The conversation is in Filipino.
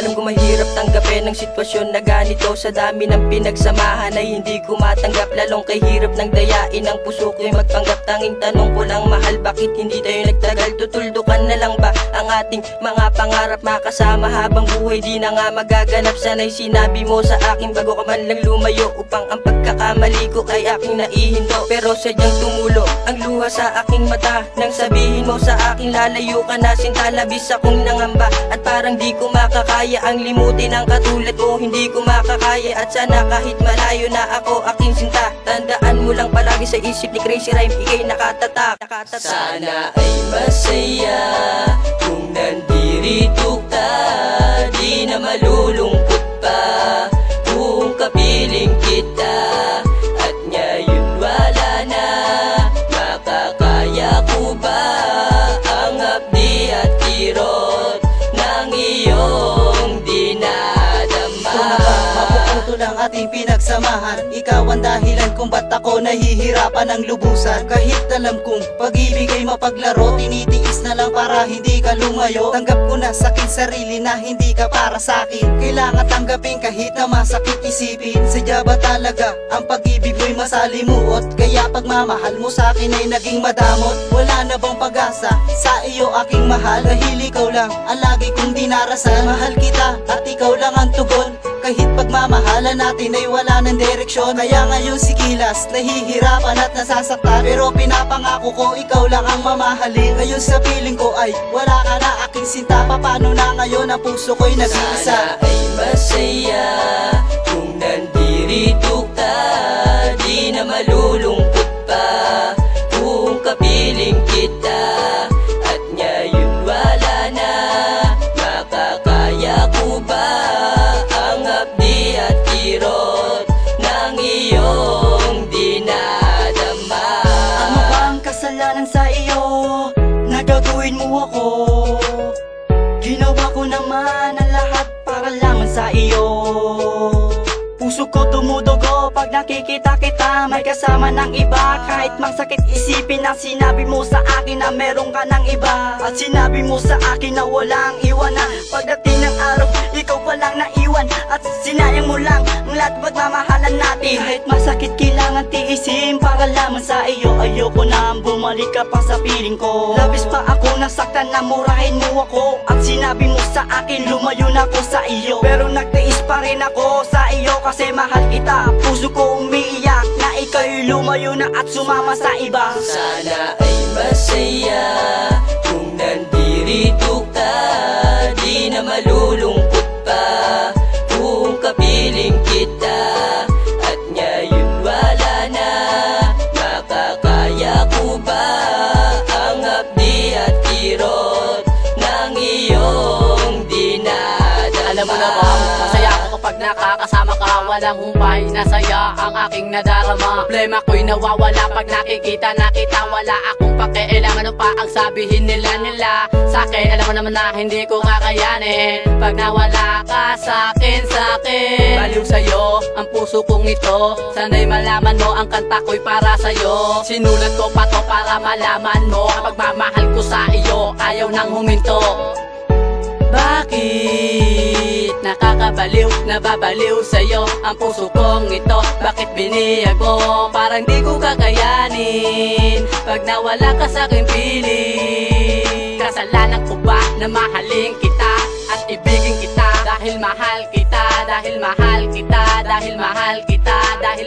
Alam ko mahirap tanggapin ang sitwasyon na ganito. Sa dami ng pinagsamahan ay hindi ko matanggap. Lalong kay hirap ng dayain ang puso ko'y magpanggap. Tanging tanong ko lang, mahal, bakit hindi tayo nagtagal? Tutuldukan na lang ba ang ating mga pangarap? Makasama habang buhay di na nga magaganap. Sana'y sinabi mo sa akin bago ka man lang lumayo, upang ang pagkakamali ko ay aking naihinto. Pero sadyang tumulo ang luha sa aking mata nang sabihin mo sa akin lalayo ka na. Sinta, labis akong nangamba at parang di ko makakaya ang limutin ang katulad ko. Hindi ko makakaya at sana kahit malayo na ako aking sinta, tandaan mo lang palagi sa isip ni Crazy Rhyme, ika'y nakatatak. Sana ay masaya kung nandirito ka, di na malulungkot pa kung kapiling kita. At ngayon wala na, makakaya ko ba ang hapdi at kirot ng iyong dinadama? Ito na ba, mapuputol ang ating pinagsamahan? Ikaw ang dahilan kung ba't ako nahihirapan ng lubusan. Kahit alam kong pag-ibig ay mapaglaro, tinitiis na lang para hindi ka lumayo. Tanggap ko na sa aking sarili na hindi ka para sa akin. Kailangan tanggapin kahit na masakit isipin. Sadya ba talaga ang pag-ibig mo'y masalimuot? Kaya pagmamahal mo sa akin ay naging madamot. Wala na bang pag-asa sa iyo aking mahal? Dahil ikaw lang ang lagi kong dinarasal. Mahal kita at ikaw lang ang tugon. Kahit pagmamahalan natin ay wala ng direksyon. Kaya ngayon si Kilas nahihirapan at nasasaktan, pero pinapangako ko ikaw lang ang mamahalin. Ngayon sa piling ko ay wala ka na aking sinta. Paano na ngayon ang puso ko'y nag-iisa? Sana ay masaya kung nandirito ka, di na malulungkot pa kung kapiling kita. At ngayon wala na, makakaya ko ba ang hapdi at kirot ng iyong dinadama? Ano ba ang kasalanan sa iyo na gagawin mo ako? Ginawa ko naman ang lahat para lamang sa iyo. Puso ko tumudugo pag nakikita kita may kasama ng iba. Kahit masakit isipin na sinabi mo sa akin na meron ka ng iba. At sinabi mo sa akin na walang iwanan. Pagdating ng araw, ikaw pa lang naiwan. At sinayang mo lang ang lahat pagmamahalan natin. Kahit masakit kailangan tiisin para lamang sa iyo. Ayoko na bumalik ka pa sa piling ko. Labis pa ako nasaktan na murahin mo ako. At sinabi mo sa akin lumayo na ako sa iyo. Pero nagtiis pa rin ako sa iyo kasi mahal kita. Puso ko umiiyak na ika'y lumayo na at sumama sa iba. Sana ay masaya kung nandirito ka, di na malulungkot pa kung kapiling kita. At ngayon wala na, makakaya ko ba ang hapdi at kirot ng iyong dinadama? Alam mo na ba, masaya ako kapag nakakasama ka. Walang humpay na saya ang aking nadarama. Problema ko'y nawawala pag nakikita na kita. Wala akong pakialam ano pa ang sabihin nila sa'kin. Alam mo naman na hindi ko kakayanin pag nawala ka sa'kin. Baliw sa'yo ang puso kong ito. Sana'y malaman mo ang kanta ko'y para sa'yo. Sinulat ko pa to para malaman mo ang pagmamahal ko sa iyo ayaw nang huminto. Bakit nakakabaliw, nababaliw sa'yo ang puso kong ito? Bakit biniyag mo? Parang di ko kakayanin pag nawala ka sa'king piling. Kasalanan ko ba na mahalin kita at ibigin kita? Dahil mahal kita, dahil mahal kita, dahil mahal kita, dahil